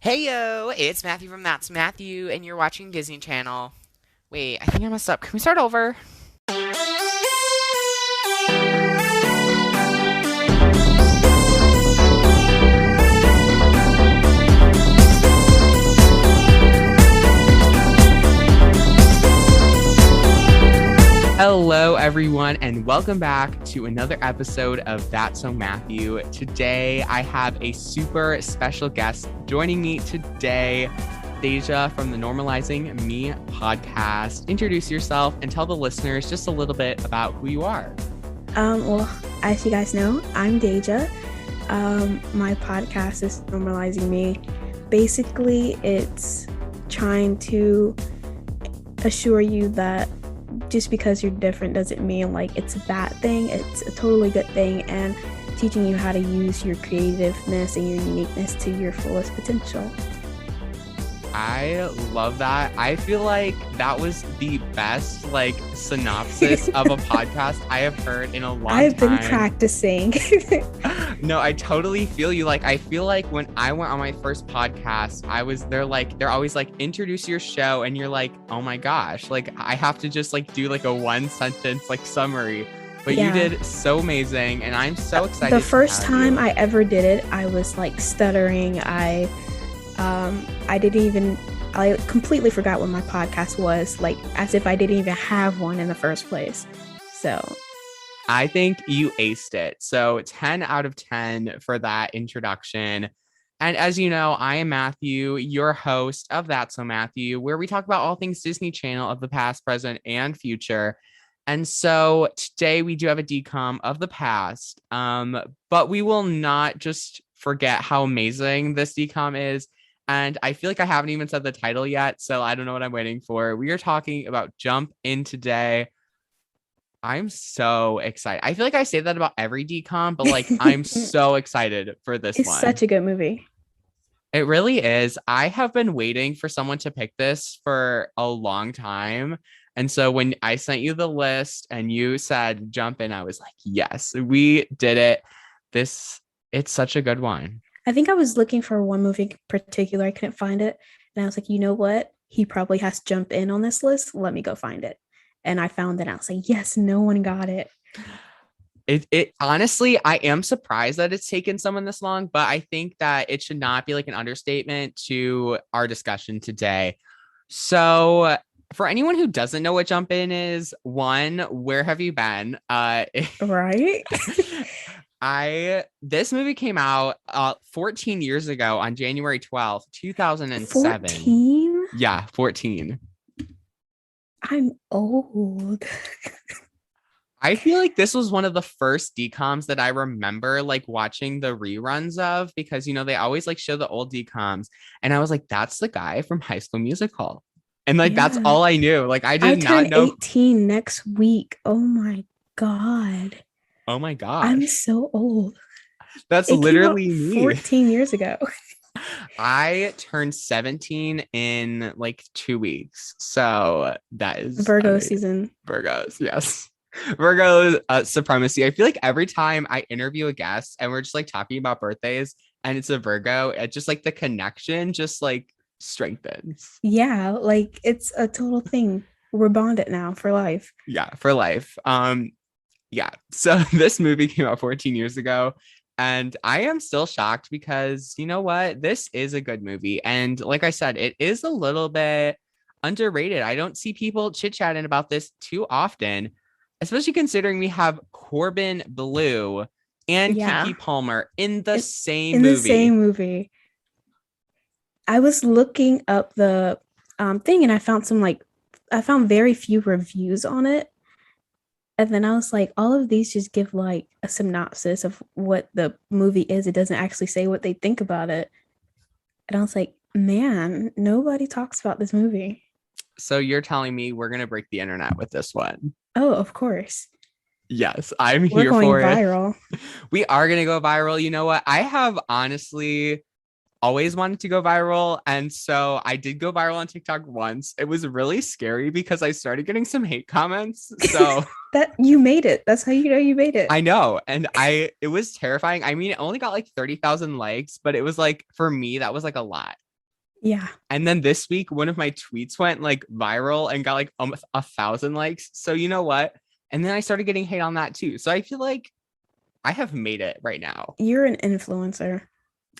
Heyo, it's Matthew from That's Matthew, and you're watching Disney Channel. Wait, I think I messed up. Can we start over? Hello, everyone, and welcome back to another episode of That's So Matthew. Today, I have a super special guest joining me today, Daija from the Normalizing Me podcast. Introduce yourself and tell the listeners just a little bit about who you are. Well, as you guys know, I'm Daija. My podcast is Normalizing Me. Basically, it's trying to assure you that just because you're different doesn't mean like it's a bad thing. It's a totally good thing, and teaching you how to use your creativeness and your uniqueness to your fullest potential. I love that. I feel like that was the best synopsis of a podcast I have heard in a long time. I've been practicing. No, I totally feel you. I feel like when I went on my first podcast, they're always like, introduce your show, and you're like, oh my gosh, I have to just do a one sentence summary. But yeah. You did so amazing, and I'm so excited. The first time I ever did it, I was stuttering. I completely forgot what my podcast was, as if I didn't even have one in the first place. So I think you aced it. So 10 out of 10 for that introduction. And as you know, I am Matthew, your host of That's So Matthew, where we talk about all things Disney Channel of the past, present, and future. And so today we do have a DCOM of the past, but we will not just forget how amazing this DCOM is. And I feel like I haven't even said the title yet, so I don't know what I'm waiting for. We are talking about Jumpin today. I'm so excited. I feel like I say that about every DCOM, but I'm so excited for this one. It's such a good movie. It really is. I have been waiting for someone to pick this for a long time. And so when I sent you the list and you said Jumpin, I was like, yes, we did it. It's such a good one. I think I was looking for one movie in particular. I couldn't find it. And I was like, you know what? He probably has Jumpin on this list. Let me go find it. And I found it. I was like, yes, no one got it. It honestly, I am surprised that it's taken someone this long, but I think that it should not be an understatement to our discussion today. So for anyone who doesn't know what Jumpin is, one, where have you been? Right. This movie came out 14 years ago on January 12th, 2007. 14? Yeah, 14. I'm old. I feel like this was one of the first DCOMs that I remember watching the reruns of, because they always show the old DCOMs, and I was like, that's the guy from High School Musical. And that's all I knew. I did not know. 18 next week. Oh my God. Oh my gosh. I'm so old. That's literally me. 14 years ago. I turned 17 in 2 weeks. So that is Virgo season. Virgos, yes. Virgo supremacy. I feel like every time I interview a guest and we're just talking about birthdays and it's a Virgo, it just the connection just strengthens. Yeah, it's a total thing. We're bonded now for life. Yeah, for life. Yeah, so this movie came out 14 years ago, and I am still shocked because, you know what? This is a good movie. And like I said, it is a little bit underrated. I don't see people chit-chatting about this too often, especially considering we have Corbin Bleu and Keke Palmer in the same movie. I was looking up the thing, and I found very few reviews on it. And then I was like, all of these just give a synopsis of what the movie is. It doesn't actually say what they think about it. And I was like, man, nobody talks about this movie. So you're telling me we're going to break the internet with this one? Oh, of course. Yes, I'm here for it. We're going viral. We are going to go viral. You know what? I have honestly always wanted to go viral, and so I did go viral on TikTok once. It was really scary because I started getting some hate comments. So that you made it. That's how you know you made it. I know, and it was terrifying. I mean, it only got 30,000 likes, but it was for me that was a lot. Yeah. And then this week, one of my tweets went like viral and got like 1,000 likes. So you know what? And then I started getting hate on that too. So I feel like I have made it right now. You're an influencer.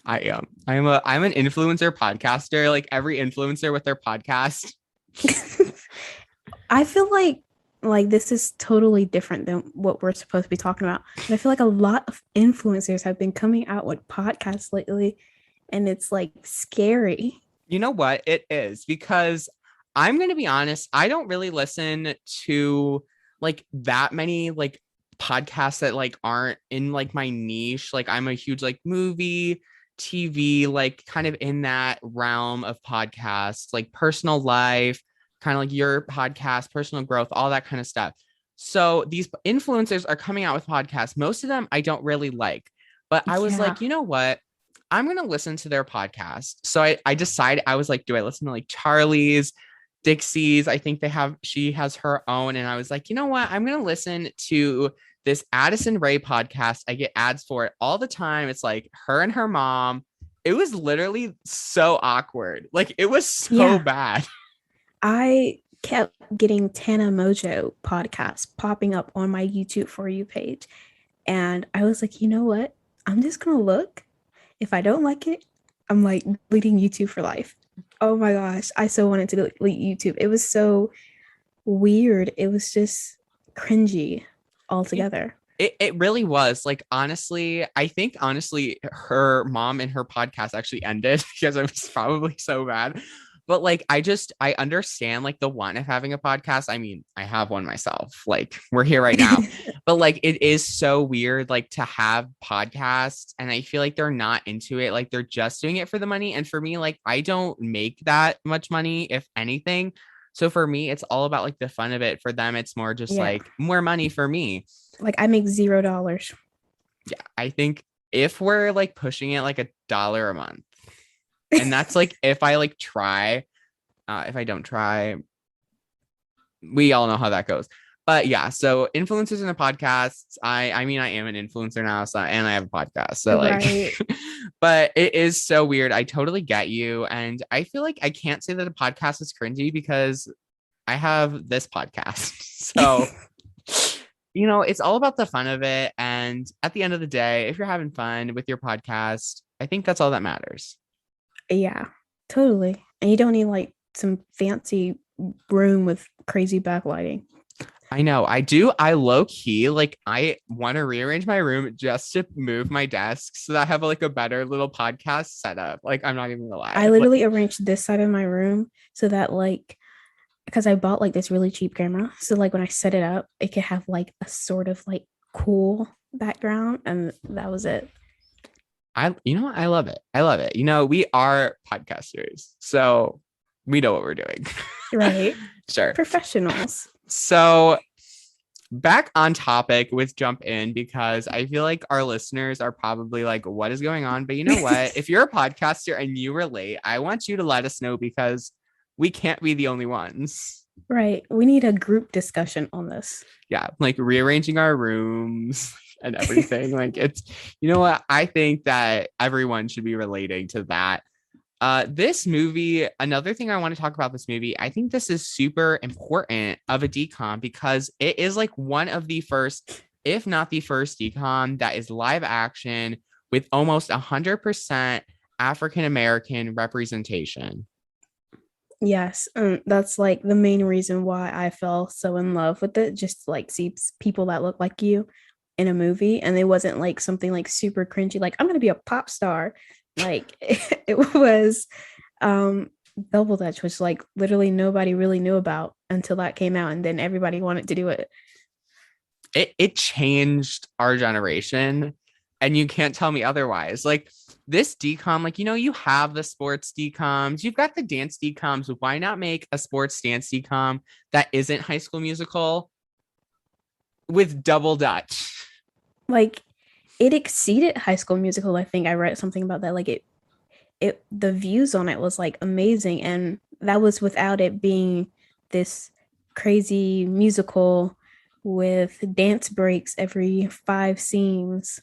I am. I'm an influencer podcaster. Like every influencer with their podcast. I feel like this is totally different than what we're supposed to be talking about. But I feel like a lot of influencers have been coming out with podcasts lately, and it's like scary. You know what? It is because I'm going to be honest, I don't really listen to like that many like podcasts that like aren't in like my niche. Like I'm a huge like movie, TV, like kind of in that realm of podcasts, like personal life, kind of like your podcast, personal growth, all that kind of stuff. So these influencers are coming out with podcasts. Most of them I don't really like, but I was Yeah. like, you know what? I'm going to listen to their podcast. So I decided, I was like, do I listen to like Charlie's, Dixie's? I think she has her own. And I was like, you know what? I'm going to listen to this Addison Rae podcast. I get ads for it all the time. It's like her and her mom. It was literally so awkward. Like it was so Yeah. bad. I kept getting Tana Mojo podcasts popping up on my YouTube For You page. And I was like, you know what? I'm just going to look. If I don't like it, I'm like deleting YouTube for life. Oh my gosh. I so wanted to delete YouTube. It was so weird. It was just cringy altogether. It really was like honestly, I think honestly her mom and her podcast actually ended because it was probably so bad. But like I understand like the want of having a podcast. I mean, I have one myself. Like we're here right now. But like it is so weird like to have podcasts and I feel like they're not into it. Like they're just doing it for the money. And for me, like I don't make that much money, if anything. So for me, it's all about like the fun of it. For them, it's more just Yeah. like more money for me. Like I make $0. Yeah, I think if we're like pushing it like $1 a month, and that's like if I like try, if I don't try, we all know how that goes. But yeah, so influencers in the podcasts. I mean, I am an influencer now, so and I have a podcast. So like, Right. but it is so weird. I totally get you. And I feel like I can't say that a podcast is cringy because I have this podcast. So it's all about the fun of it. And at the end of the day, if you're having fun with your podcast, I think that's all that matters. Yeah, totally. And you don't need like some fancy room with crazy backlighting. I know. I do. I low key, like, I want to rearrange my room just to move my desk so that I have like a better little podcast setup. Like, I'm not even gonna I lie. Like, literally arranged this side of my room so that like because I bought like this really cheap camera. So like when I set it up, it could have like a sort of like cool background and that was it. I love it. I love it. We are podcasters, so we know what we're doing. Right. Sure. Professionals. So back on topic with Jump In, because I feel like our listeners are probably like, what is going on? But you know what? If you're a podcaster and you relate, I want you to let us know because we can't be the only ones. Right. We need a group discussion on this. Yeah, like rearranging our rooms and everything. Like it's, you know what? I think that everyone should be relating to that. This movie, another thing I want to talk about this movie, I think this is super important of a DCOM because it is like one of the first, if not the first DCOM that is live action with almost 100% African American representation. Yes, that's like the main reason why I fell so in love with it. Just to, like see people that look like you in a movie, and it wasn't like something like super cringy. Like I'm gonna be a pop star. Like it was Double Dutch, which like literally nobody really knew about until that came out, and then everybody wanted to do it. It changed our generation, and you can't tell me otherwise. Like this DCOM, like you have the sports DCOMs, you've got the dance DCOMs. Why not make a sports dance DCOM that isn't High School Musical with Double Dutch? Like it exceeded High School Musical. I think I read something about that. Like it the views on it was like amazing, and that was without it being this crazy musical with dance breaks every 5 scenes.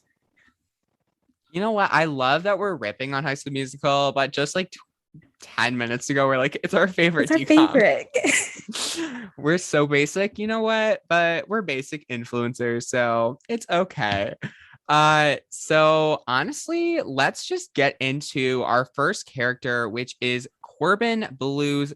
You know what? I love that we're ripping on High School Musical, but just like 10 minutes ago. We're like, it's our favorite It's our DCOM. favorite. We're so basic, you know what? But we're basic influencers, so it's okay. So honestly, let's just get into our first character, which is Corbin Blue's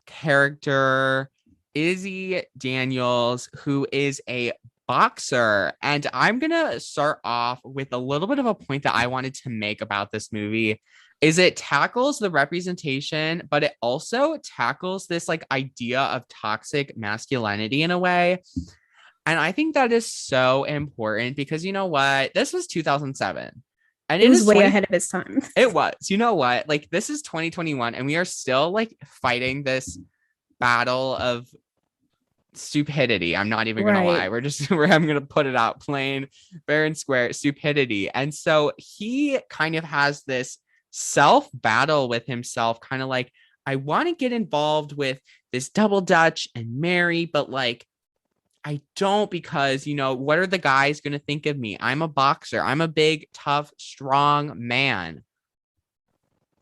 character, Izzy Daniels, who is a boxer. And I'm gonna start off with a little bit of a point that I wanted to make about this movie is it tackles the representation, but it also tackles this like idea of toxic masculinity in a way. And I think that is so important because you know what? This was 2007 and It it was is way 20. ahead of its time. It was, you know what? Like this is 2021 and we are still like fighting this battle of stupidity. I'm not even gonna lie. Right. I'm gonna put it out plain, fair and square, stupidity. And so he kind of has this self battle with himself, kind of like, I want to get involved with this double dutch and marry, but like I don't because, what are the guys going to think of me? I'm a boxer. I'm a big, tough, strong man.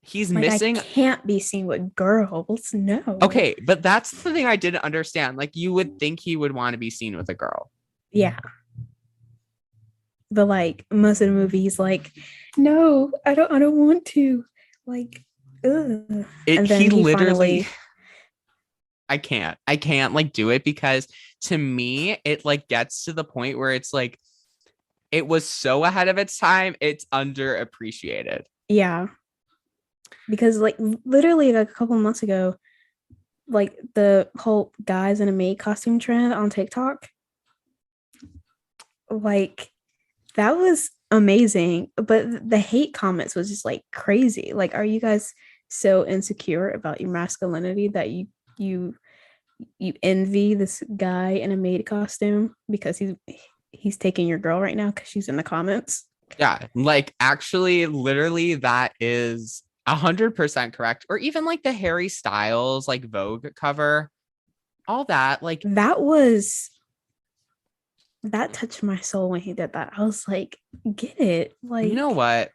He's Like, missing. I can't be seen with girls. No. Okay, but that's the thing I didn't understand. Like, you would think he would want to be seen with a girl. Yeah. But like most of the movies, like, no, I don't want to. Like, ugh. And then he finally. I can't like do it because to me, it like gets to the point where it's like, it was so ahead of its time, it's underappreciated. Yeah. Because like literally like a couple of months ago, like the whole guys in a maid costume trend on TikTok, like that was amazing. But the hate comments was just like crazy. Like, are you guys so insecure about your masculinity that you envy this guy in a maid costume because he's taking your girl right now because she's in the comments? Yeah, like actually, literally, that is 100% correct. Or even like the Harry Styles like Vogue cover, all that. Like that touched my soul when he did that. I was like, get it? Like, you know what?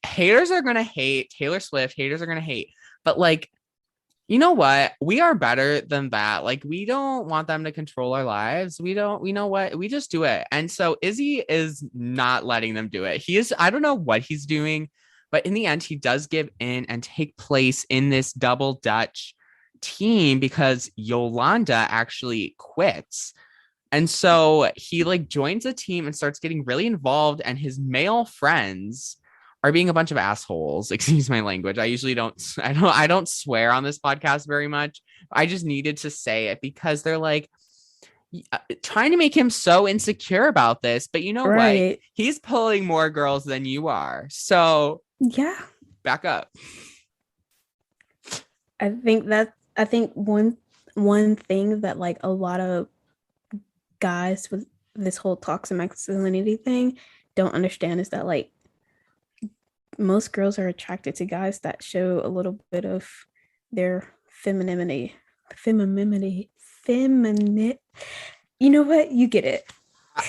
Haters are gonna hate Taylor Swift. Haters are gonna hate, but like, you know what? We are better than that. Like, we don't want them to control our lives. We know what? We just do it. And so Izzy is not letting them do it. I don't know what he's doing, but in the end, he does give in and take place in this double Dutch team because Yolanda actually quits. And so he like joins a team and starts getting really involved, and his male friends are being a bunch of assholes. Excuse my language. I don't swear on this podcast very much. I just needed to say it because they're like trying to make him so insecure about this. But you know what? He's pulling more girls than you are. So yeah, back up. I think one thing that like a lot of guys with this whole toxic masculinity thing don't understand is that like most girls are attracted to guys that show a little bit of their femininity. You know what? You get it.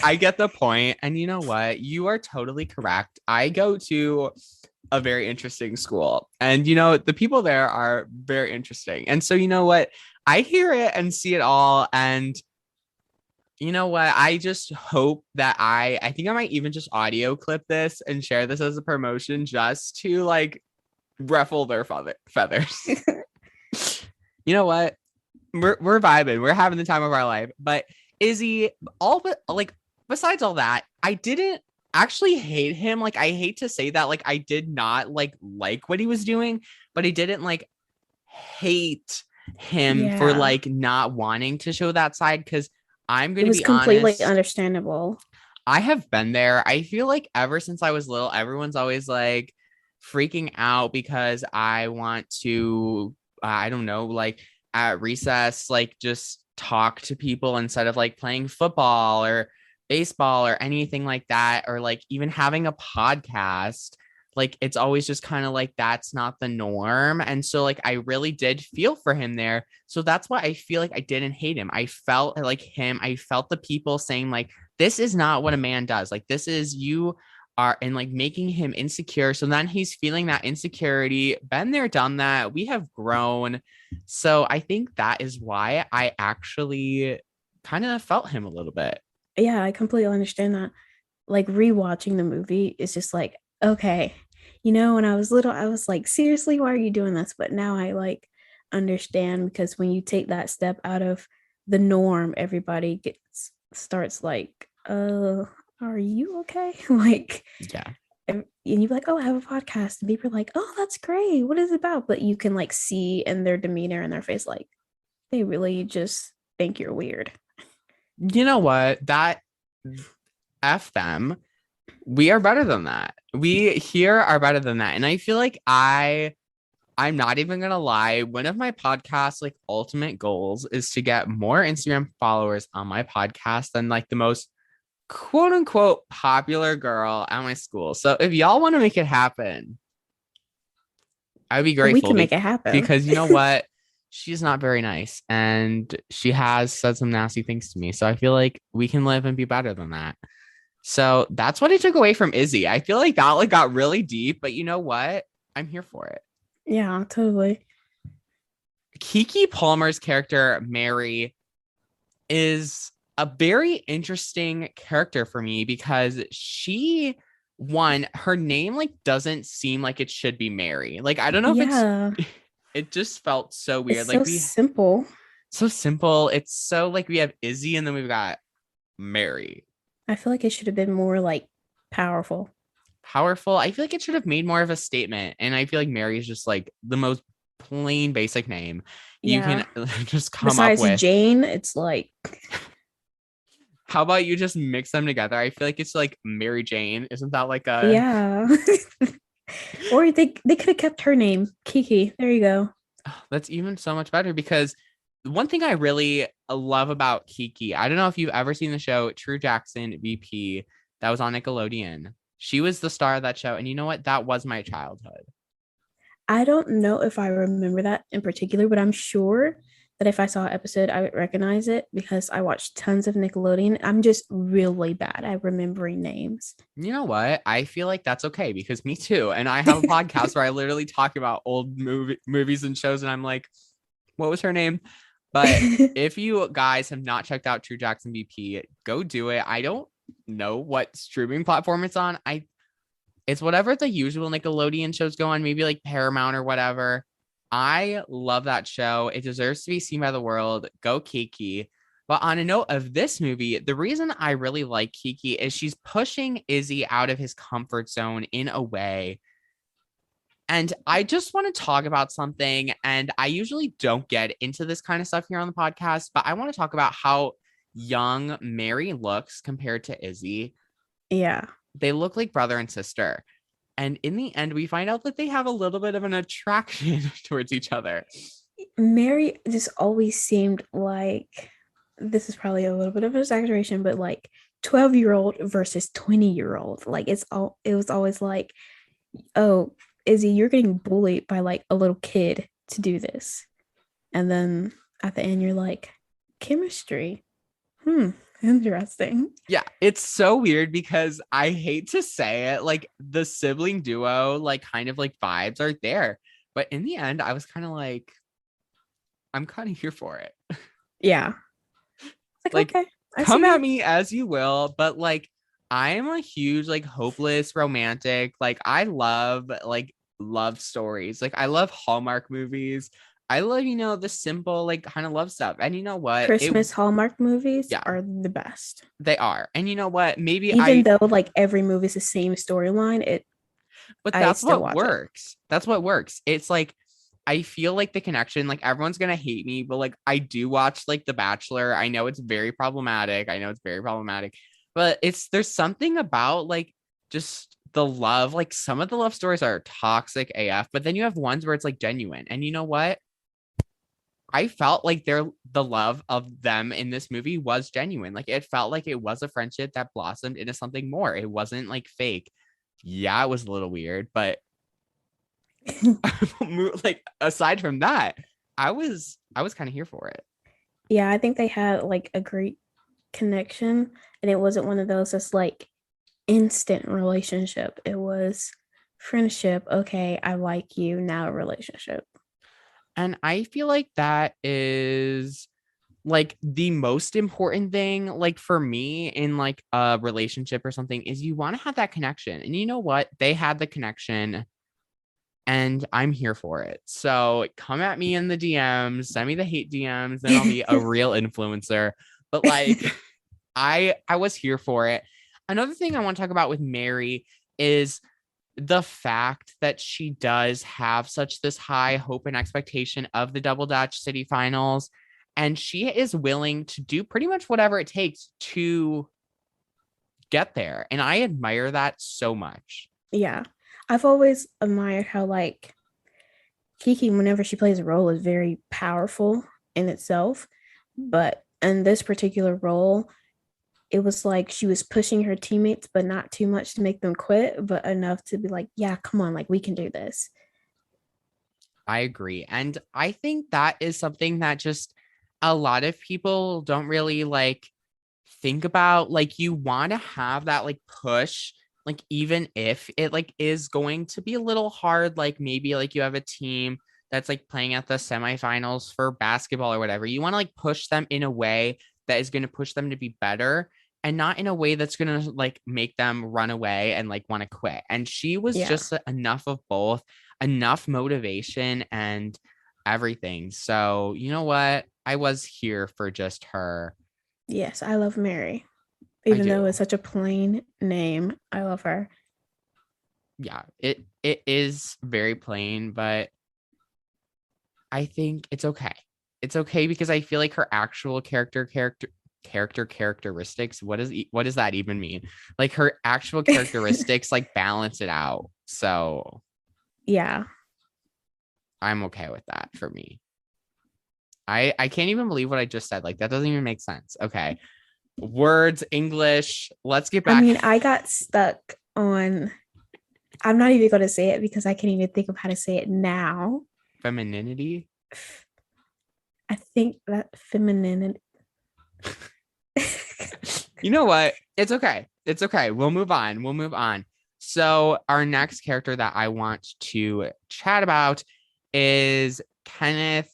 I get the point. And you know what? You are totally correct. I go to a very interesting school, and the people there are very interesting. And so you know what? I hear it and see it all. And you know what? I just hope that I think I might even just audio clip this and share this as a promotion just to like ruffle their feathers. You know what? We're vibing. We're having the time of our life. But Izzy, besides all that, I didn't actually hate him. Like, I hate to say that. Like, I did not like what he was doing, but I didn't like hate him for like not wanting to show that side, because I'm going to be completely honest, understandable. I have been there. I feel like ever since I was little, everyone's always like freaking out because I want to, I don't know, like at recess, like just talk to people instead of like playing football or baseball or anything like that, or like even having a podcast. Like, it's always just kind of like, that's not the norm. And so like, I really did feel for him there. So that's why I feel like I didn't hate him. I felt like him. I felt the people saying like, this is not what a man does. Like, this is, you are and like making him insecure. So then he's feeling that insecurity. Been there, done that. We have grown. So I think that is why I actually kind of felt him a little bit. Yeah, I completely understand that. Like rewatching the movie is just like, okay, when I was little, I was like, seriously, why are you doing this? But now I like understand because when you take that step out of the norm, everybody gets starts like, are you okay? Like, Yeah. and you're like, oh, I have a podcast. And people are like, oh, that's great. What is it about? But you can like see in their demeanor and their face, like, they really just think you're weird. You know what? That F them. We are better than that. We here are better than that. And I feel like I'm not even gonna lie. One of my podcast like ultimate goals is to get more Instagram followers on my podcast than like the most quote unquote popular girl at my school. So if y'all want to make it happen, I'd be We grateful can make it happen. because you know what? She's not very nice and she has said some nasty things to me. So I feel like we can live and be better than that. So that's what I took away from Izzy. I feel like that like got really deep, but you know what? I'm here for it. Yeah, totally. Keke Palmer's character, Mary, is a very interesting character for me because her name like doesn't seem like it should be Mary. Like I don't know if Yeah, it just felt so it's weird. so Like we simple. so simple. It's so like we have Izzy and then we've got Mary. I feel like it should have been more like powerful. Powerful. I feel like it should have made more of a statement. And I feel like Mary is just like the most plain basic name you Yeah. can just come up Besides with. Jane, it's like, How about you just mix them together? I feel like it's like Mary Jane. Isn't that like a yeah. Or they could have kept her name, Kiki. There you go. that's even so much better because one thing I really love about Kiki, I don't know if you've ever seen the show True Jackson VP that was on Nickelodeon. She was the star of that show. And you know what? That was my childhood. I don't know if I remember that in particular, but I'm sure that if I saw an episode, I would recognize it because I watched tons of Nickelodeon. I'm just really bad at remembering names. You know what? I feel like that's okay because me too. And I have a podcast where I literally talk about old movies and shows, and I'm like, what was her name? But if you guys have not checked out True Jackson VP, go do it. I don't know what streaming platform it's on. It's whatever the usual Nickelodeon shows go on, maybe like Paramount or whatever. I love that show. It deserves to be seen by the world. Go Kiki. But on a note of this movie, the reason I really like Kiki is she's pushing Izzy out of his comfort zone in a way. And I just want to talk about something. And I usually don't get into this kind of stuff here on the podcast, but I want to talk about how young Mary looks compared to Izzy. Yeah. They look like brother and sister. And in the end, we find out that they have a little bit of an attraction towards each other. Mary just always seemed like this is probably a little bit of an exaggeration, but like 12-year-old versus 20-year-old. Like it was always like, oh, Izzy, you're getting bullied by like a little kid to do this. And then at the end, you're like, chemistry. Interesting. Yeah, it's so weird because I hate to say it, like the sibling duo, like kind of like vibes are there. But in the end, I was kind of like, I'm kind of here for it. Yeah. Like, okay, come at me as you will, but like, I am a huge, like, hopeless romantic. Like, I love, like, love stories. Like, I love Hallmark movies. I love, the simple, like, kind of love stuff. And you know what? Christmas Hallmark movies Yeah, are the best. they are. And you know what? Maybe Even though like every movie is the same storyline, but I that's still what watch it. works. That's what works. It's like, I feel like the connection, like everyone's gonna hate me, but like I do watch like The Bachelor. I know it's very problematic. But there's something about like just the love. Like some of the love stories are toxic AF, but then you have ones where it's like genuine. And you know what? I felt like the love of them in this movie was genuine. Like it felt like it was a friendship that blossomed into something more. It wasn't like fake. Yeah, it was a little weird, but like aside from that, I was kind of here for it. Yeah, I think they had like a great connection, and it wasn't one of those that's like instant relationship. It was friendship. Okay, I like you. Now a relationship. And I feel like that is like the most important thing, like for me in like a relationship or something, is you want to have that connection. And you know what? They had the connection and I'm here for it. So come at me in the DMs, send me the hate DMs, then I'll be a real influencer. But like I was here for it. Another thing I want to talk about with Mary is the fact that she does have such this high hope and expectation of the Double Dutch City Finals, and she is willing to do pretty much whatever it takes to get there. And I admire that so much. Yeah. I've always admired how like Keke, whenever she plays a role, is very powerful in itself. But in this particular role, it was like she was pushing her teammates, but not too much to make them quit, but enough to be like, yeah, come on, like we can do this. I agree. And I think that is something that just a lot of people don't really like think about. Like you want to have that like push, like even if it like is going to be a little hard, like maybe like you have a team that's like playing at the semifinals for basketball or whatever. You want to like push them in a way that is going to push them to be better and not in a way that's going to like make them run away and like want to quit. And she was Yeah. just enough of both, enough motivation and everything. So, you know what? I was here for just her. Yes, I love Mary. I Even though do. it's such a plain name, I love her. Yeah, it is very plain, but I think it's okay. It's okay because I feel like her actual characteristics, what does that even mean? Like her actual characteristics like balance it out. So Yeah. I'm okay with that for me. I can't even believe what I just said. Like that doesn't even make sense. Okay. Words, English. Let's get I back. mean, I got stuck on, I'm not even going to say it because I can't even think of how to say it now. Femininity. I think that feminine. You know what? It's okay. It's okay. We'll move on. We'll move on. So, our next character that I want to chat about is Kenneth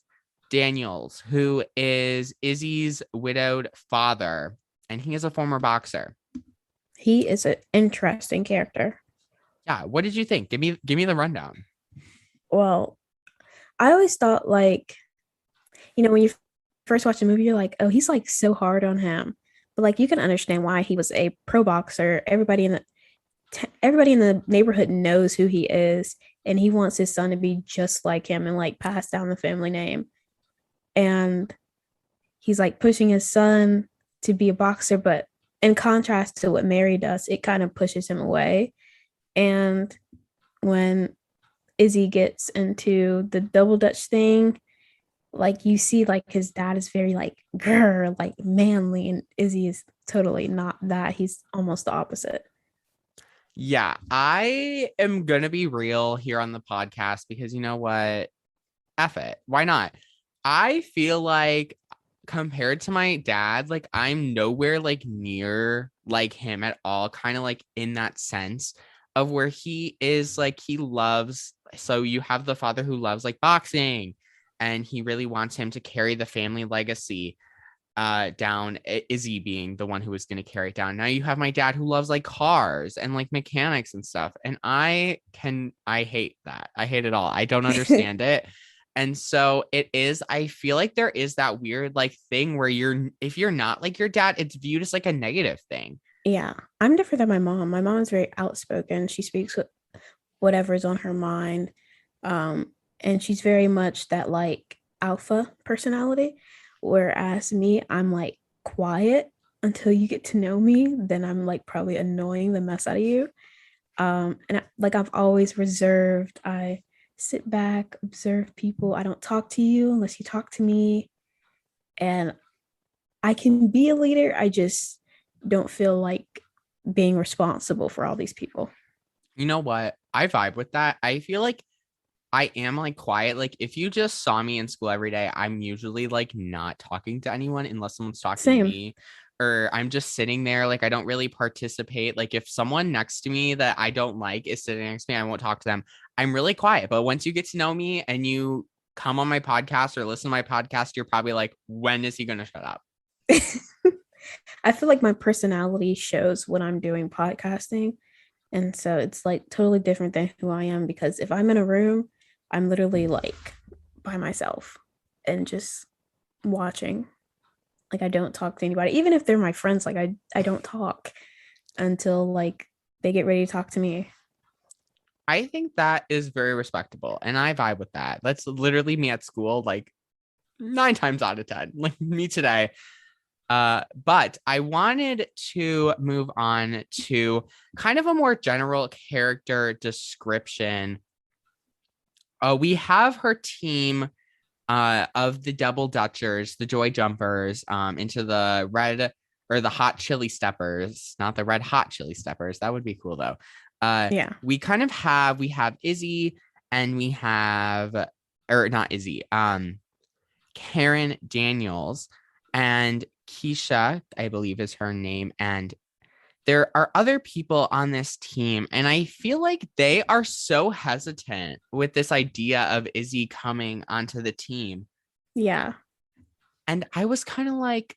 Daniels, who is Izzy's widowed father, and he is a former boxer. He is an interesting character. Yeah, what did you think? Give me the rundown. Well, I always thought like, when you first watch the movie, you're like, oh, he's like so hard on him. But like you can understand why. He was a pro boxer. Everybody in the neighborhood knows who he is, and he wants his son to be just like him and like pass down the family name. And he's like pushing his son to be a boxer, but in contrast to what Mary does, it kind of pushes him away. And when Izzy gets into the double dutch thing, like you see like his dad is very like grr, like manly, and Izzy is totally not that. He's almost the opposite. Yeah, I am going to be real here on the podcast because you know what? F it. Why not? I feel like compared to my dad, like I'm nowhere like near like him at all, kind of like in that sense of where he is like he loves. So you have the father who loves like boxing and he really wants him to carry the family legacy down, Izzy being the one who was going to carry it down. Now you have my dad who loves like cars and like mechanics and stuff. And I hate that. I hate it all. I don't understand it. And so it is, I feel like there is that weird like thing where if you're not like your dad, it's viewed as like a negative thing. Yeah, I'm different than my mom. My mom is very outspoken. She speaks whatever's on her mind. And she's very much that like alpha personality. Whereas me, I'm like quiet until you get to know me, then I'm like probably annoying the mess out of you. Like I've always reserved. I sit back, observe people. I don't talk to you unless you talk to me. And I can be a leader. I just don't feel like being responsible for all these people. You know what? I vibe with that. I feel like I am like quiet. Like if you just saw me in school every day, I'm usually like not talking to anyone unless someone's talking to Same. me. or I'm just sitting there, like I don't really participate. Like if someone next to me that I don't like is sitting next to me, I won't talk to them. I'm really quiet. But once you get to know me and you come on my podcast or listen to my podcast, you're probably like, when is he going to shut up? I feel like my personality shows when I'm doing podcasting. And so it's like totally different than who I am because if I'm in a room, I'm literally like by myself and just watching. Like I don't talk to anybody. Even if they're my friends, like I don't talk until like they get ready to talk to me. I think that is very respectable. And I vibe with that. That's literally me at school, like 9 times out of 10, like me today. But I wanted to move on to kind of a more general character description. We have her team of the Double Dutchers, the Joy Jumpers, into the red or the Hot Chili Steppers, not the Red Hot Chili Steppers. That would be cool though. Yeah. We have Izzy and we have, or not Izzy, Karen Daniels and Keisha, I believe is her name. And there are other people on this team, and I feel like they are so hesitant with this idea of Izzy coming onto the team. Yeah. And I was kind of like,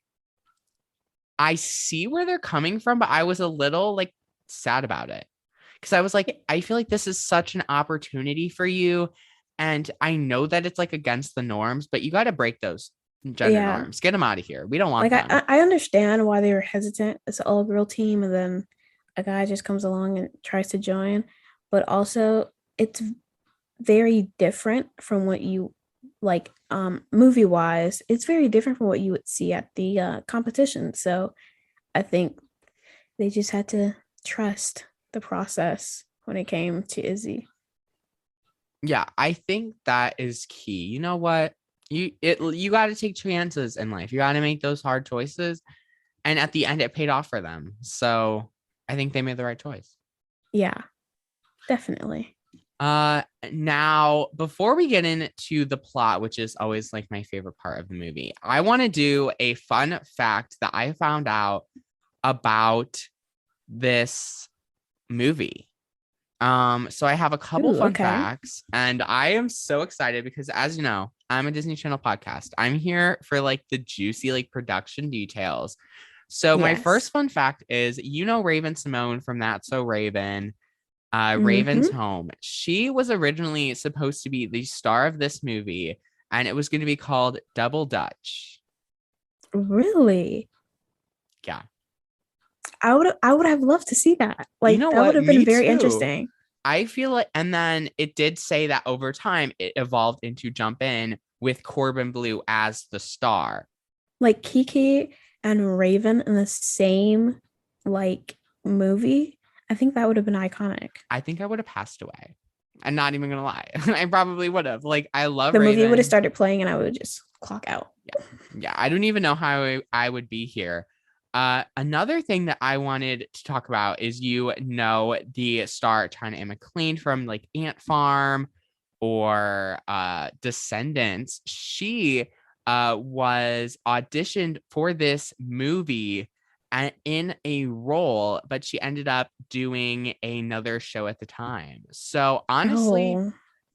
I see where they're coming from, but I was a little like sad about it. Because I was like, I feel like this is such an opportunity for you. And I know that it's like against the norms, but you got to break those gender norms. Get them out of here. We don't want like them. I understand why they were hesitant. It's an all-girl team, and then a guy just comes along and tries to join. But also, it's very different from what you like movie-wise. It's very different from what you would see at the competition. So I think they just had to trust the process when it came to Izzy. Yeah, I think that is key. You know what? You got to take chances in life. You got to make those hard choices, and at the end, it paid off for them. So I think they made the right choice. Yeah, definitely. Now before we get into the plot, which is always like my favorite part of the movie, I want to do a fun fact that I found out about this movie. So I have a couple fun facts, and I am so excited because, as you know, I'm a Disney Channel podcast. I'm here for like the juicy like production details. So my first fun fact is, you know, Raven Simone from That's So Raven, Raven's Home. She was originally supposed to be the star of this movie, and it was going to be called Double Dutch. Really? Yeah. I would have loved to see that. Like, you know, that would have been very interesting. I feel like, and then it did say that over time it evolved into Jumpin with Corbin Bleu as the star. Like Keke and Raven in the same like movie. I think that would have been iconic. I think I would have passed away. I'm not even gonna lie. I probably would have. Like, I love the Raven. movie would have started playing and I would just clock out. Yeah. I don't even know how I would be here. Another thing that I wanted to talk about is, you know, the star China Anne McClain from like Ant Farm or Descendants. She was auditioned for this movie in a role, but she ended up doing another show at the time. So honestly,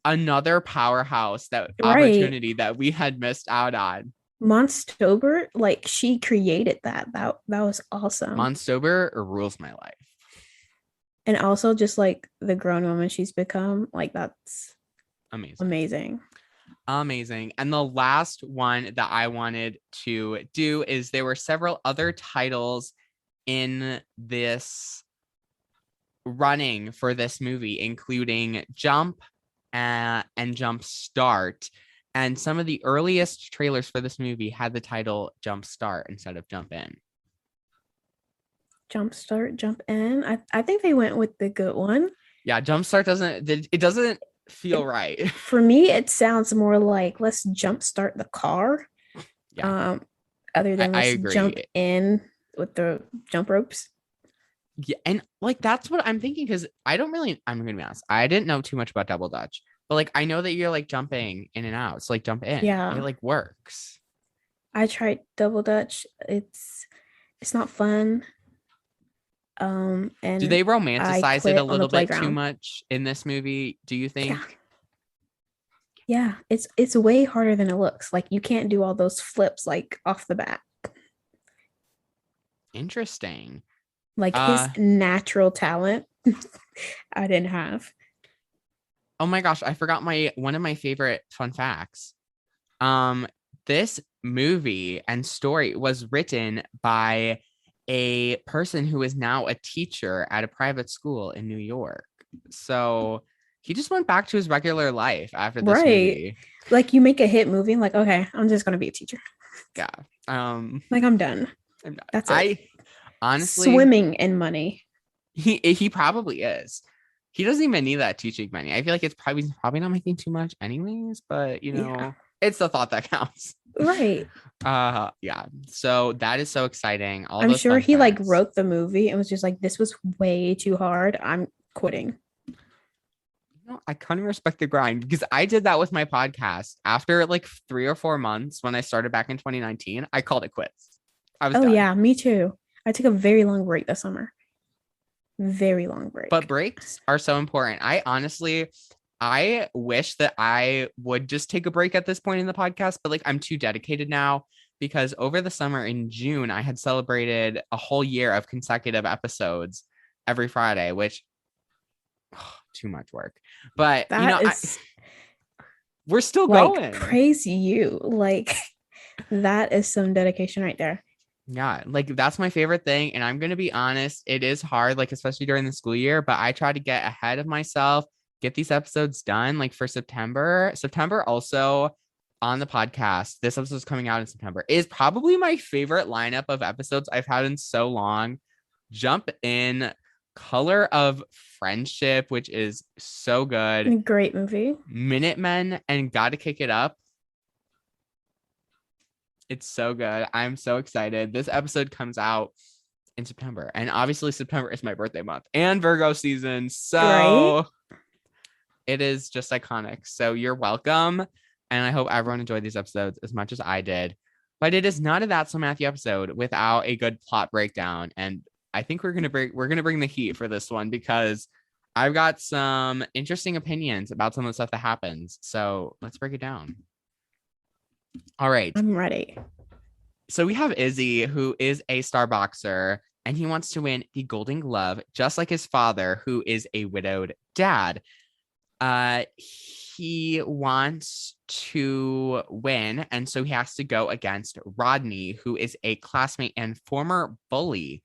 another powerhouse opportunity that we had missed out on. Monstober, like she created that was awesome. Monstober rules my life. And also just like the grown woman she's become, like that's amazing. And the last one that I wanted to do is, there were several other titles in this running for this movie, including Jump and Jump Start. And some of the earliest trailers for this movie had the title Jump Start instead of Jump In. Jump Start, Jump In. I think they went with the good one. Yeah, Jump Start doesn't feel right. For me, it sounds more like let's jumpstart the car. Yeah. Other than let's jump in with the jump ropes. Yeah, and like that's what I'm thinking, because I'm gonna be honest, I didn't know too much about Double Dutch, but like I know that you're like jumping in and out. So like jump in. Yeah. It like works. I tried Double Dutch. It's not fun. Do And they I romanticize it a quit on the little bit too playground. much in this movie, do you Yeah. think? Yeah, it's way harder than it looks. Like you can't do all those flips like off the bat. Interesting. Like his Uh natural talent I didn't have. oh my gosh, I forgot my one of my favorite fun facts. Um, this movie and story was written by a person who is now a teacher at a private school in New York. So he just went back to his regular life after this Right. movie. Like you make a hit movie, like, okay, I'm just gonna be a teacher. Yeah. Um, Like I'm done. That's it. I honestly, Swimming in money. he probably is. He doesn't even need that teaching money. I feel like it's probably not making too much anyways, but Yeah. it's the thought that counts. Right. Yeah. So that is so exciting. All I'm those sure fun he like facts. wrote the movie and was just like, this was way too hard. I'm quitting. I kind of respect the grind because I did that with my podcast after like 3 or 4 months when I started back in 2019. I called it quits. I was Oh done. yeah, me too. I took a very long break this summer. Very long But break. breaks are so important. I wish that I would just take a break at this point in the podcast, but like I'm too dedicated now because over the summer in June, I had celebrated a whole year of consecutive episodes every Friday, which too much work. But That is we're still like going. praise you. Like that is some dedication right there. Yeah, like that's my favorite thing. And I'm gonna be honest, it is hard, like especially during the school year, but I try to get ahead of myself, get these episodes done like for September. September also on the podcast, this episode's coming out in September, is probably my favorite lineup of episodes I've had in so long. Jump in, Color of Friendship, which is so good. Great movie. Minutemen and Gotta Kick It Up. It's so good. I'm so excited. This episode comes out in September. And obviously, September is my birthday month and Virgo season. Right? So it is just iconic. So you're welcome. And I hope everyone enjoyed these episodes as much as I did. But it is not a That's So Matthew episode without a good plot breakdown. And I think we're gonna bring the heat for this one because I've got some interesting opinions about some of the stuff that happens. So let's break it down. All right. I'm ready. So we have Izzy, who is a star boxer, and he wants to win the Golden Glove, just like his father, who is a widowed dad. He wants to win, and so he has to go against Rodney, who is a classmate and former bully.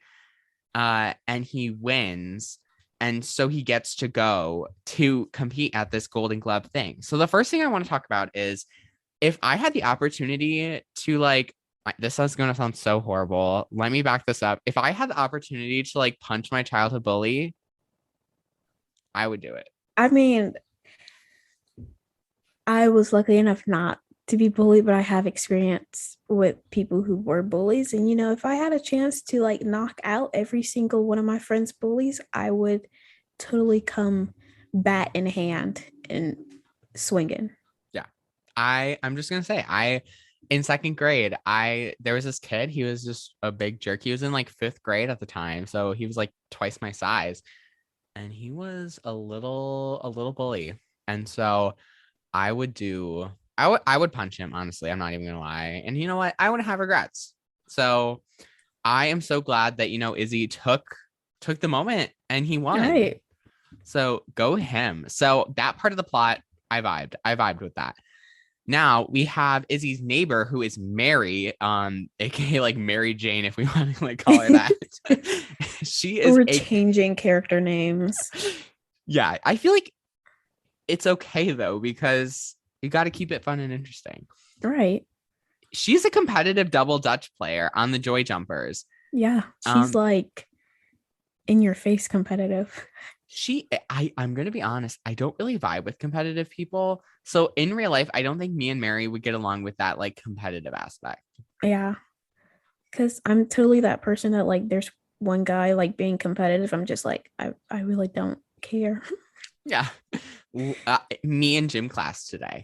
And he wins. And so he gets to go to compete at this Golden Glove thing. So the first thing I want to talk about is if I had the opportunity to like, this is going to sound so horrible. Let me back this up. If I had the opportunity to like punch my childhood bully, I would do it. I mean, I was lucky enough not to be bullied, but I have experience with people who were bullies. And, you know, if I had a chance to like knock out every single one of my friends' bullies, I would totally come bat in hand and swinging. Yeah. I'm just going to say, in second grade, there was this kid, he was just a big jerk. He was in like fifth grade at the time. So he was like twice my size and he was a little bully. And so I would punch him, honestly. I'm not even gonna lie. And you know what? I wouldn't have regrets. So I am so glad that Izzy took the moment and he won. Right. So go him. So that part of the plot, I vibed. I vibed with that. Now we have Izzy's neighbor who is Mary, aka like Mary Jane, if we want to like call her that. She is We're changing character names. Yeah, I feel like it's okay though, because you got to keep it fun and interesting. Right. She's a competitive double Dutch player on the Joy Jumpers. Yeah. She's like in your face competitive. I'm going to be honest. I don't really vibe with competitive people. So in real life, I don't think me and Mary would get along with that like competitive aspect. Yeah. Cause I'm totally that person that like there's one guy like being competitive. I'm just like, I really don't care. Yeah. Me in gym class today.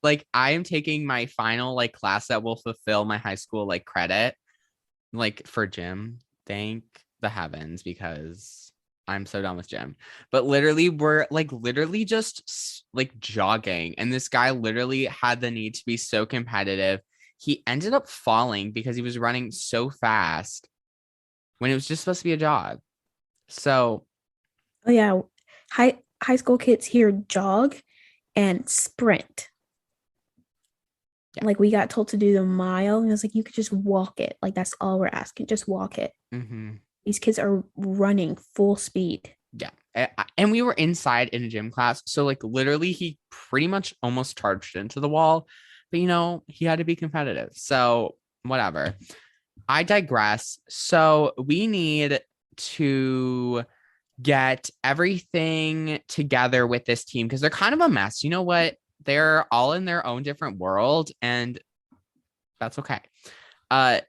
Like I am taking my final like class that will fulfill my high school like credit. like for gym, thank the heavens, because I'm so done with gym. But literally, we're like literally just like jogging, and this guy literally had the need to be so competitive. He ended up falling because he was running so fast when it was just supposed to be a jog. So Oh yeah, high school kids here jog and sprint. yeah. Like we got told to do the mile, and it was like you could just walk it. Like that's all we're asking, just walk it. Mm-hmm. These kids are running full speed. Yeah. And we were inside in a gym class. So, like, literally, he pretty much almost charged into the wall. But, he had to be competitive. So, whatever. I digress. So, we need to get everything together with this team because they're kind of a mess. You know what? They're all in their own different world, and that's okay.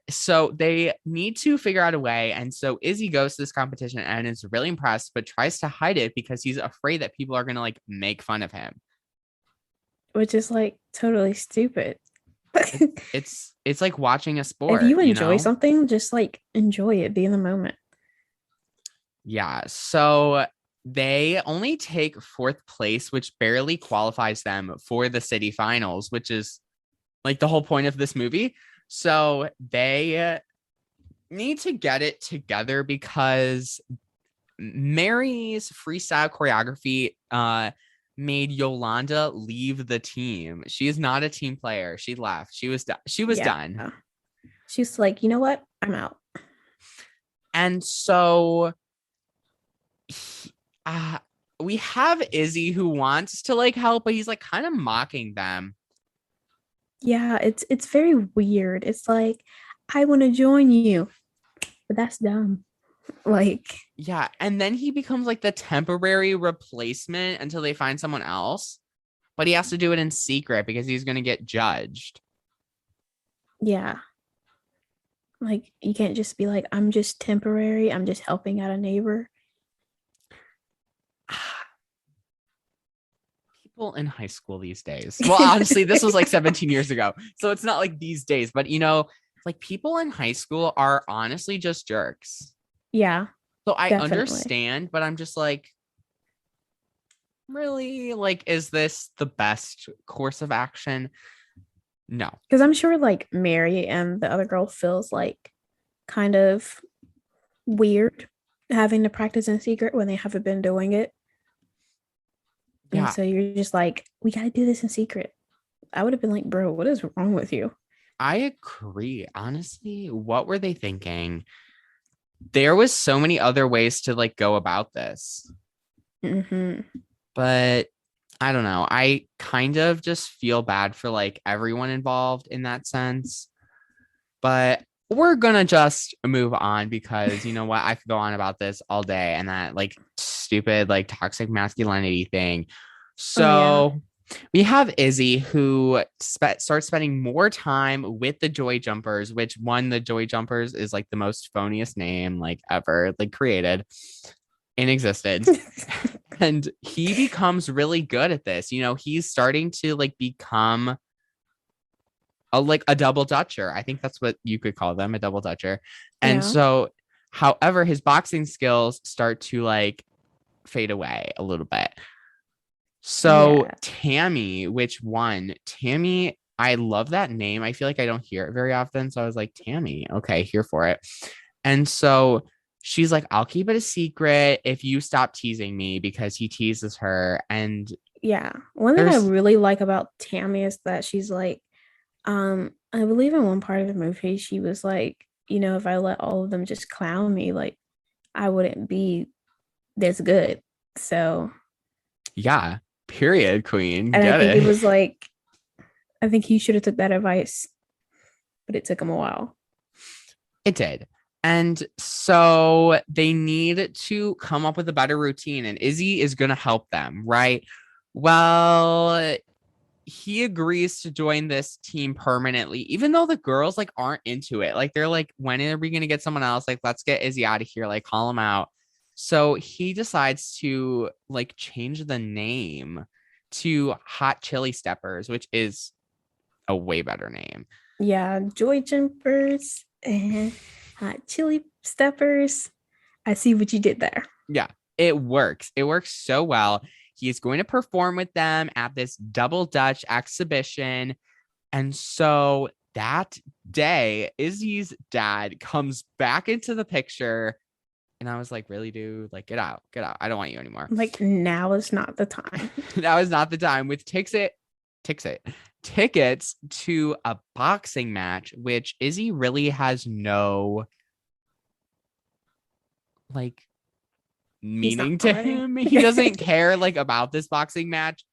So they need to figure out a way. And so Izzy goes to this competition and is really impressed, but tries to hide it because he's afraid that people are going to like make fun of him. Which is like totally stupid. It's like watching a If sport, you enjoy something, just like enjoy it, be in the moment. Yeah. So they only take fourth place, which barely qualifies them for the city finals, which is like the whole point of this movie. So they need to get it together because Mary's freestyle choreography made Yolanda leave the team. She is not a team player. She left. She was done. She's like, you know what? I'm out. And so we have Izzy who wants to like help, but he's like kind of mocking them. Yeah, it's very weird. It's like, I want to join you, but that's dumb. Like, yeah, and then he becomes like the temporary replacement until they find someone else, but he has to do it in secret because he's going to get judged. Yeah. Like, you can't just be like, I'm just temporary. I'm just helping out a neighbor. People in high school these days. Well, honestly, this was like 17 years ago. So it's not like these days, but like people in high school are honestly just jerks. Yeah. So I definitely understand, but I'm just like, really? Like, is this the best course of action? No. Because I'm sure like Mary and the other girl feels like kind of weird having to practice in secret when they haven't been doing it. Yeah. And so you're just like, we got to do this in secret. I would have been like, bro, what is wrong with you? I agree. Honestly, what were they thinking? There was so many other ways to like go about this. Mm-hmm. But I don't know. I kind of just feel bad for like everyone involved in that sense. But we're gonna just move on because you know what? I could go on about this all day and that like stupid like toxic masculinity thing. So we have Izzy who starts spending more time with the Joy Jumpers, which the Joy Jumpers is like the most phoniest name like ever like created in existence. And he becomes really good at this. He's starting to like become a double dutcher. I think that's what you could call them, a double dutcher. And so, however, his boxing skills start to like fade away a little bit. So Tammy, Tammy, I love that name. I feel like I don't hear it very often. So I was like, Tammy, okay, here for it. And so she's like, I'll keep it a secret if you stop teasing me, because he teases her. And one thing I really like about Tammy is that she's like, I believe in one part of the movie, she was like, if I let all of them just clown me, like I wouldn't be this good. So yeah, period, queen. And Get I think it was like, I think he should have took that advice, but it took him a while. It did. And so they need to come up with a better routine, and Izzy is going to help them, right? Well, he agrees to join this team permanently, even though the girls like aren't into it. Like they're like, when are we going to get someone else? Like, let's get Izzy out of here. Like, call him out. So he decides to like change the name to Hot Chili Steppers, which is a way better name. Yeah, Joy Jumpers. Hot chili steppers. I see what you did there. Yeah, it works. It works so well. He is going to perform with them at this double Dutch exhibition. And so that day, Izzy's dad comes back into the picture. And I was like, really, dude? Like, get out, get out. I don't want you anymore. Like, now is not the time. That was not the time. With tickets to a boxing match, which Izzy really has no like meaning to him. He doesn't care like about this boxing match.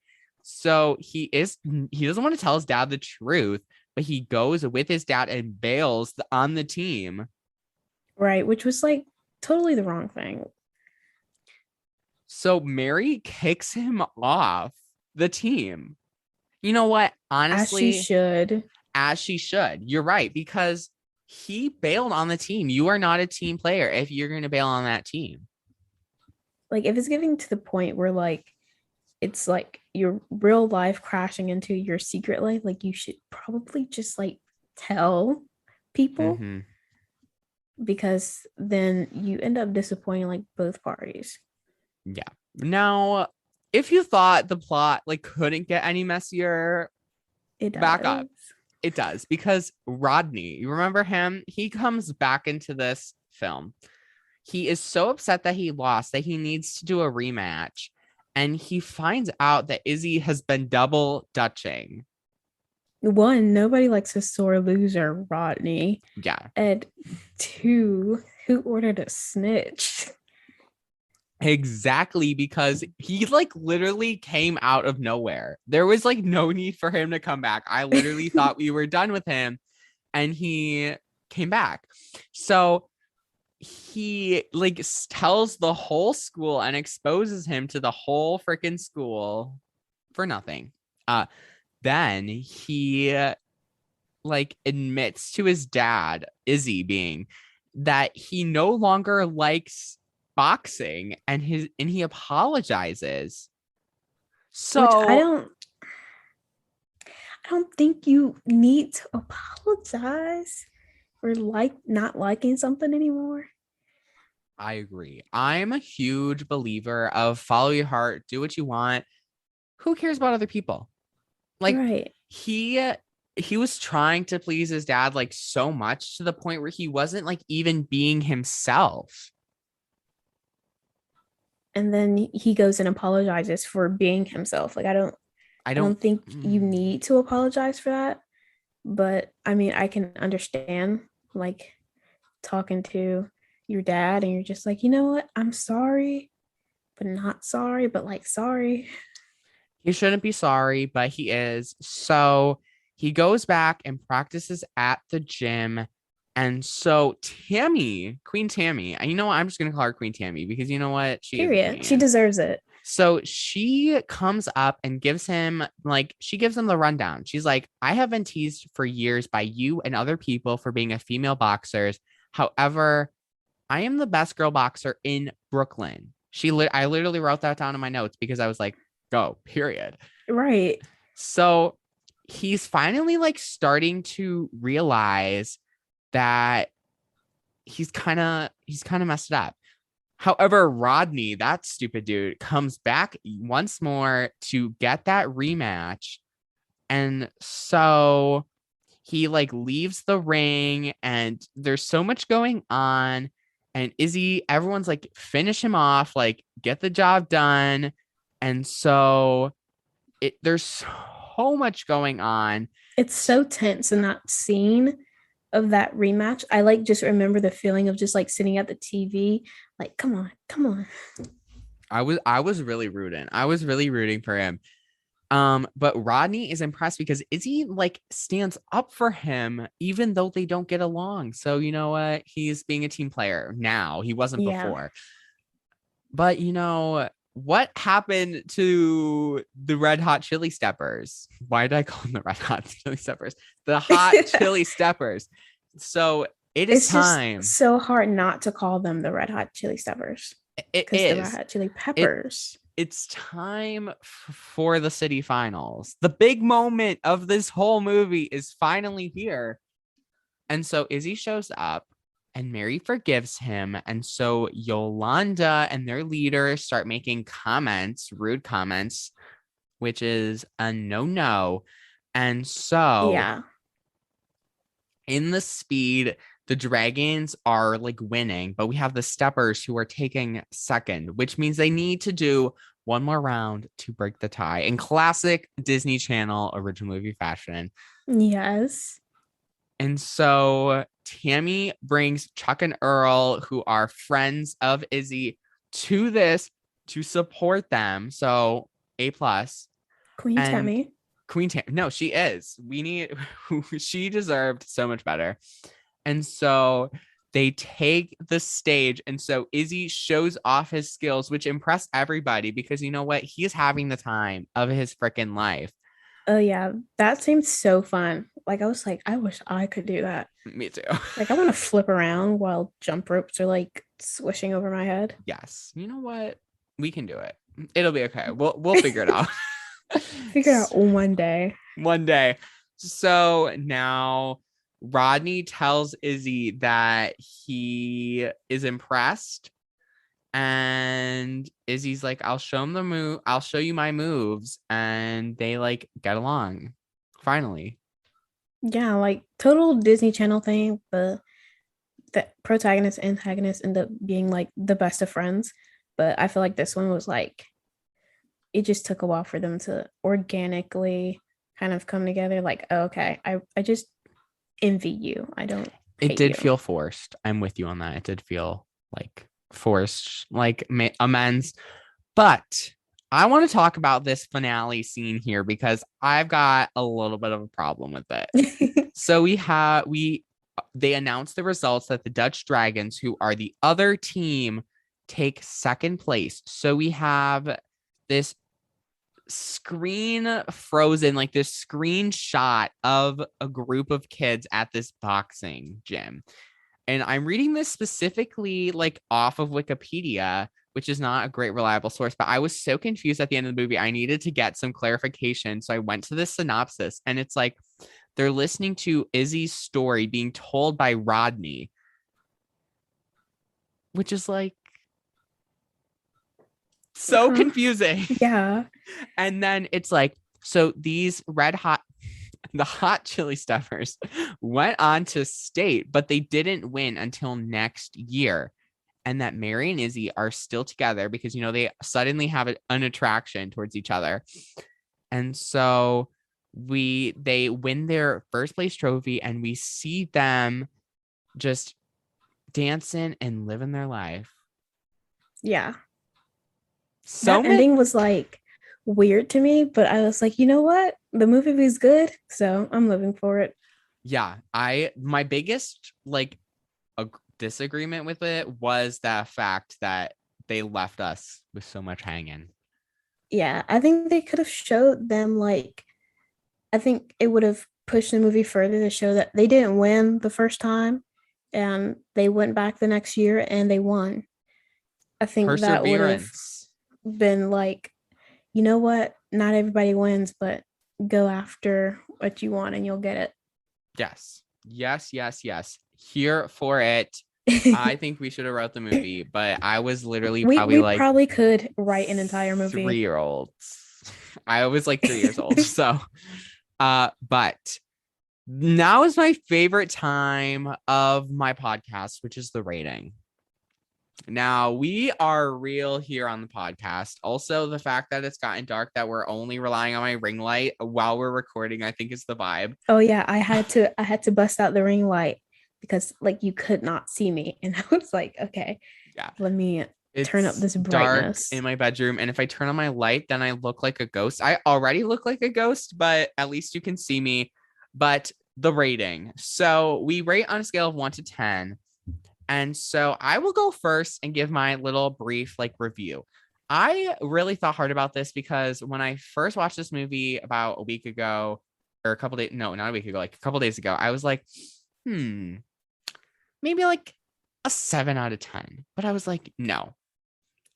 So he doesn't want to tell his dad the truth, but he goes with his dad and bails on the team. Right, which was like totally the wrong thing. So Mary kicks him off the team. You know what? Honestly, as she should. You're right, because he bailed on the team. You are not a team player if you're going to bail on that team. Like, if it's getting to the point where like it's like your real life crashing into your secret life, like you should probably just like tell people, because then you end up disappointing like both parties. Yeah. Now, if you thought the plot like couldn't get any messier, back up. It does, because Rodney, you remember him? He comes back into this film. He is so upset that he lost that he needs to do a rematch. And he finds out that Izzy has been double dutching. One, nobody likes a sore loser, Rodney. Yeah. And two, who ordered a snitch? Exactly, because he like literally came out of nowhere. There was like no need for him to come back. I literally thought we were done with him, and he came back. So he like tells the whole school and exposes him to the whole freaking school for nothing. Then he like admits to his dad, Izzy being, that he no longer likes boxing, and he apologizes. So which I don't think you need to apologize for like not liking something anymore. I agree. I'm a huge believer of follow your heart, do what you want. Who cares about other people? Like, right. He was trying to please his dad like so much to the point where he wasn't like even being himself. And then he goes and apologizes for being himself. Like, I don't think you need to apologize for that. But I mean, I can understand like talking to your dad and you're just like, you know what? I'm sorry, but not sorry, but like sorry. He shouldn't be sorry, but he is. So he goes back and practices at the gym. And so Tammy, Queen Tammy, you know what? I'm just going to call her Queen Tammy because you know what? She Period. She deserves it. So she comes up and gives him the rundown. She's like, I have been teased for years by you and other people for being a female boxer. However, I am the best girl boxer in Brooklyn. I literally wrote that down in my notes because I was like, go, period. Right. So he's finally like starting to realize that he's kind of messed it up. However, Rodney, that stupid dude, comes back once more to get that rematch. And so he like leaves the ring and there's so much going on. And Izzy, everyone's like, finish him off, like get the job done. And so there's so much going on. It's so tense in that scene of that rematch. I like just remember the feeling of just like sitting at the TV, like, come on. I was really rooting. I was really rooting for him. But Rodney is impressed because Izzy like stands up for him even though they don't get along. So you know what? He's being a team player now. He wasn't before. But you know what happened to the Red Hot Chili Steppers? Why did I call them the Red Hot Chili Steppers? The Hot Chili Steppers. So it's time. Just so hard not to call them the Red Hot Chili Steppers. It is. The Red Hot Chili Peppers. It's time for the city finals. The big moment of this whole movie is finally here. And so Izzy shows up and Mary forgives him. And so Yolanda and their leader start making comments, rude comments, which is a no. And so Yeah. in the speed, the dragons are like winning, but we have the steppers who are taking second, which means they need to do one more round to break the tie in classic Disney Channel original movie fashion. Yes. And so Tammy brings Chuck and Earl, who are friends of Izzy, to this to support them. So A plus. Queen And Tammy. Queen Tam, no, she is. She deserved so much better. And so they take the stage. And so Izzy shows off his skills, which impressed everybody because you know what? He is having the time of his freaking life. Oh yeah, that seemed so fun. Like I was like, I wish I could do that. Me too. Like I want to flip around while jump ropes are like swishing over my head. Yes. You know what? We can do it. It'll be okay. We'll figure it out. Figure it out one day. One day. So now Rodney tells Izzy that he is impressed. And Izzy's like, I'll show him the move. I'll show you my moves. And they like get along. Finally. Yeah, like total Disney Channel thing, but the protagonist and antagonist end up being like the best of friends. But I feel like this one was like it just took a while for them to organically kind of come together. Like, oh, okay, I just envy you. I don't It hate did you. feel forced. I'm with you on that. It did feel like forced, like amends. But I want to talk about this finale scene here because I've got a little bit of a problem with it. So they announced the results that the Dutch Dragons, who are the other team, take second place. So we have this screen frozen, like this screenshot of a group of kids at this boxing gym. And I'm reading this specifically like off of Wikipedia, which is not a great reliable source, but I was so confused at the end of the movie. I needed to get some clarification. So I went to the synopsis and it's like they're listening to Izzy's story being told by Rodney, which is like so confusing. Yeah. And then it's like, so these the hot chili stuffers went on to state, but they didn't win until next year. And that Mary and Izzy are still together because, you know, they suddenly have an attraction towards each other. And so they win their first place trophy and we see them just dancing and living their life. Yeah. So that ending was like weird to me, but I was like, you know what? The movie was good, so I'm living for it. Yeah, my biggest like disagreement with it was the fact that they left us with so much hanging. Yeah, I think they could have showed them like I think it would have pushed the movie further to show that they didn't win the first time and they went back the next year and they won. I think that would have been like, you know what? Not everybody wins, but go after what you want and you'll get it. Yes. Here for it. I think we should have wrote the movie, but I was literally probably we probably could write an entire movie. 3-year-olds. I was like 3 years old. So but now is my favorite time of my podcast, which is the rating. Now we are real here on the podcast. Also, the fact that it's gotten dark, that we're only relying on my ring light while we're recording, I think is the vibe. Oh yeah, I had to bust out the ring light because like you could not see me, and I was like, okay, yeah, let me turn up this brightness dark in my bedroom, and if I turn on my light, then I look like a ghost. I already look like a ghost, but at least you can see me. But the rating, so we rate on a scale of 1 to 10. And so I will go first and give my little brief like review. I really thought hard about this because when I first watched this movie about a week ago or a couple days, no, not a week ago, like a couple days ago, I was like, maybe like a 7 out of 10. But I was like, no,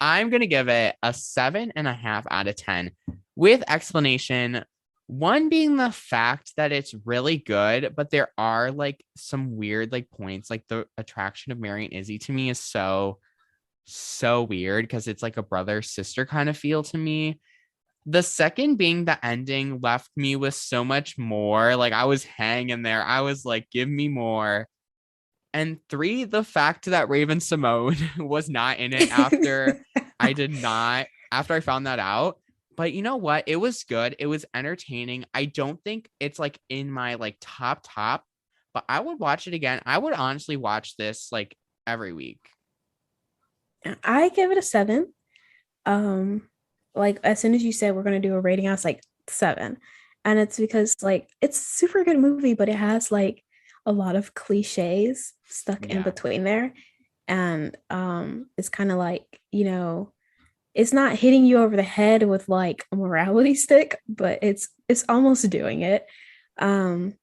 I'm going to give it a 7.5 out of 10 with explanation One being the fact that it's really good, but there are like some weird like points. Like the attraction of Mary and Izzy to me is so weird because it's like a brother sister kind of feel to me. The second being the ending left me with so much more. Like I was hanging there. I was like, give me more. And three, the fact that Raven Simone was not in it after I found that out. But you know what? It was good. It was entertaining. I don't think it's like in my like top, but I would watch it again. I would honestly watch this like every week. I give it a 7. Like as soon as you said we're gonna do a rating, I was like 7. And it's because like it's a super good movie, but it has like a lot of cliches stuck in Yeah. between there. And it's kind of like, it's not hitting you over the head with like a morality stick, but it's almost doing it. Um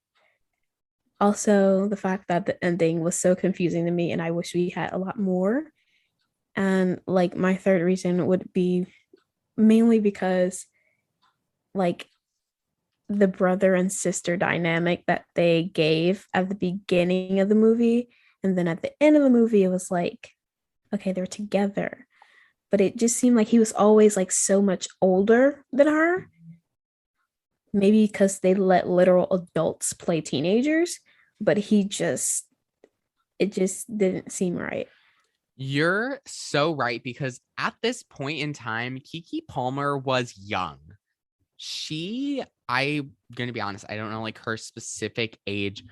Also the fact that the ending was so confusing to me and I wish we had a lot more. And like my third reason would be mainly because like the brother and sister dynamic that they gave at the beginning of the movie and then at the end of the movie it was like okay, they're together, but it just seemed like he was always like so much older than her, maybe because they let literal adults play teenagers, but it just didn't seem right. You're so right because at this point in time, Keke Palmer was young. I'm gonna be honest, I don't know like her specific age,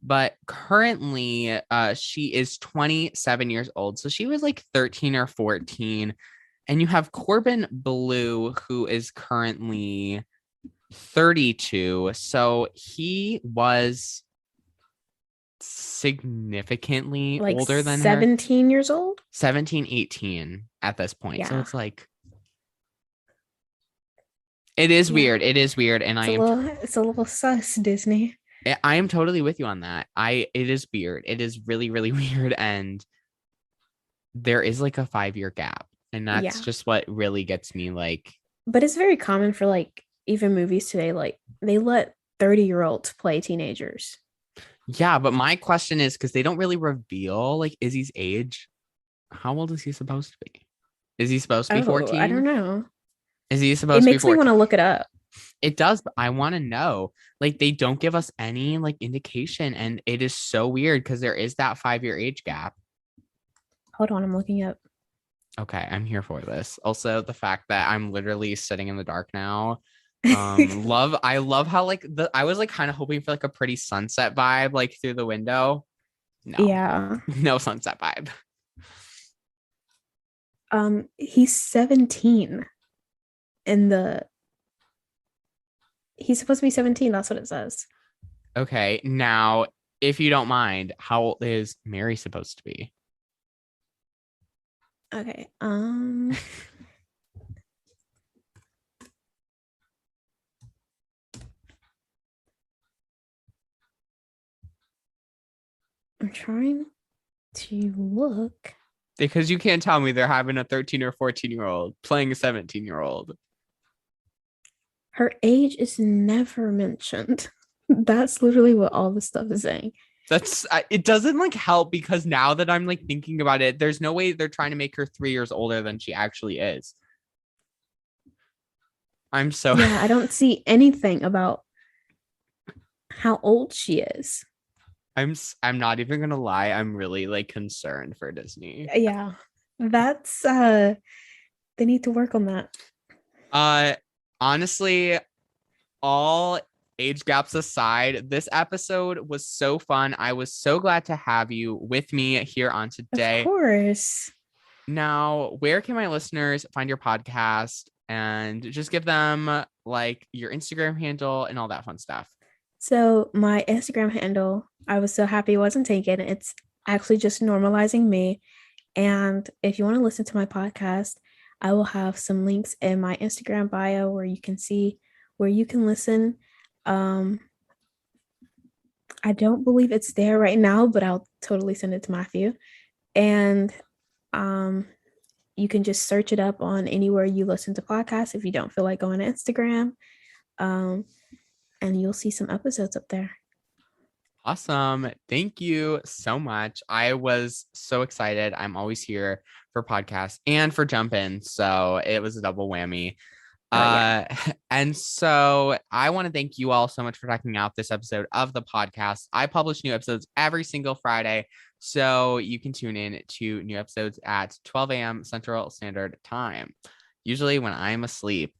but currently she is 27 years old. So she was like 13 or 14. And you have Corbin Blue, who is currently 32. So he was significantly Like older than her. 17 years old. 17, 18 at this point. So Yeah. it's like it is Yeah. weird. It is weird. And It's a little sus, Disney. I am totally with you on that. It is weird. It is really, really weird. And there is like a 5 year gap. And that's Yeah. just what really gets me like, But it's very common for like even movies today, like they let 30-year-olds play teenagers. yeah, but my question is because they don't really reveal like Izzy's age. How old is he supposed to be? Is he supposed to be Oh, I don't 14? know. Is he It supposed to be makes me want 14? to look it up. It does, but I want to know. Like they don't give us any like indication, and it is so weird because there is that 5 year age gap. Hold on, I'm looking up. Okay, I'm here for this. Also, the fact that I'm literally sitting in the dark now. I love how like I was like kind of hoping for like a pretty sunset vibe like through the window. No, Yeah. no sunset vibe. He's 17 in the he's supposed to be 17, that's what it says. Okay, now if you don't mind, how old is Mary supposed to be? Okay. I'm trying to look. Because you can't tell me they're having a 13 or 14 year old playing a 17 year old. Her age is never mentioned. That's literally what all the stuff is saying. It doesn't like help because now that I'm like thinking about it, there's no way they're trying to make her 3 years older than she actually is. I'm so Yeah, I don't see anything about how old she is. I'm not even gonna lie. I'm really like concerned for Disney. Yeah. That's they need to work on that. Uh, honestly, all age gaps aside, this episode was so fun. I was so glad to have you with me here on Of today. course. Now, where can my listeners find your podcast and just give them like your Instagram handle and all that fun stuff? So my Instagram handle, I was so happy it wasn't taken. It's actually just normalizing me. And if you want to listen to my podcast, I will have some links in my Instagram bio where you can see where you can listen. Um, I don't believe it's there right now, but I'll totally send it to Matthew. And um, you can just search it up on anywhere you listen to podcasts if you don't feel like going to Instagram. Um, and you'll see some episodes up there. Awesome. Thank you so much. I was so excited. I'm always here for podcasts and for jumpin. So it was a double whammy. Yeah. And so I want to thank you all so much for checking out this episode of the podcast. I publish new episodes every single Friday, so you can tune in to new episodes at 12 a.m. Central Standard Time, usually when I'm asleep.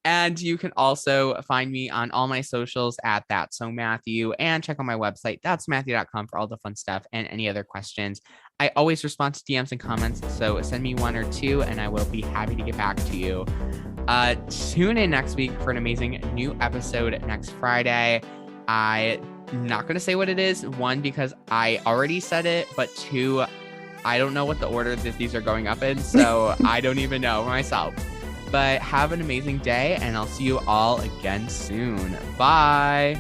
And you can also find me on all my socials at That's So Matthew, and check out my website, thatsmatthew.com, for all the fun stuff and any other questions. I always respond to DMs and comments, so send me one or two and I will be happy to get back to you. Tune in next week for an amazing new episode next Friday. I'm not going to say what it is. One, because I already said it, but two, I don't know what the order that these are going up in, so I don't even know myself. But have an amazing day, and I'll see you all again soon. Bye.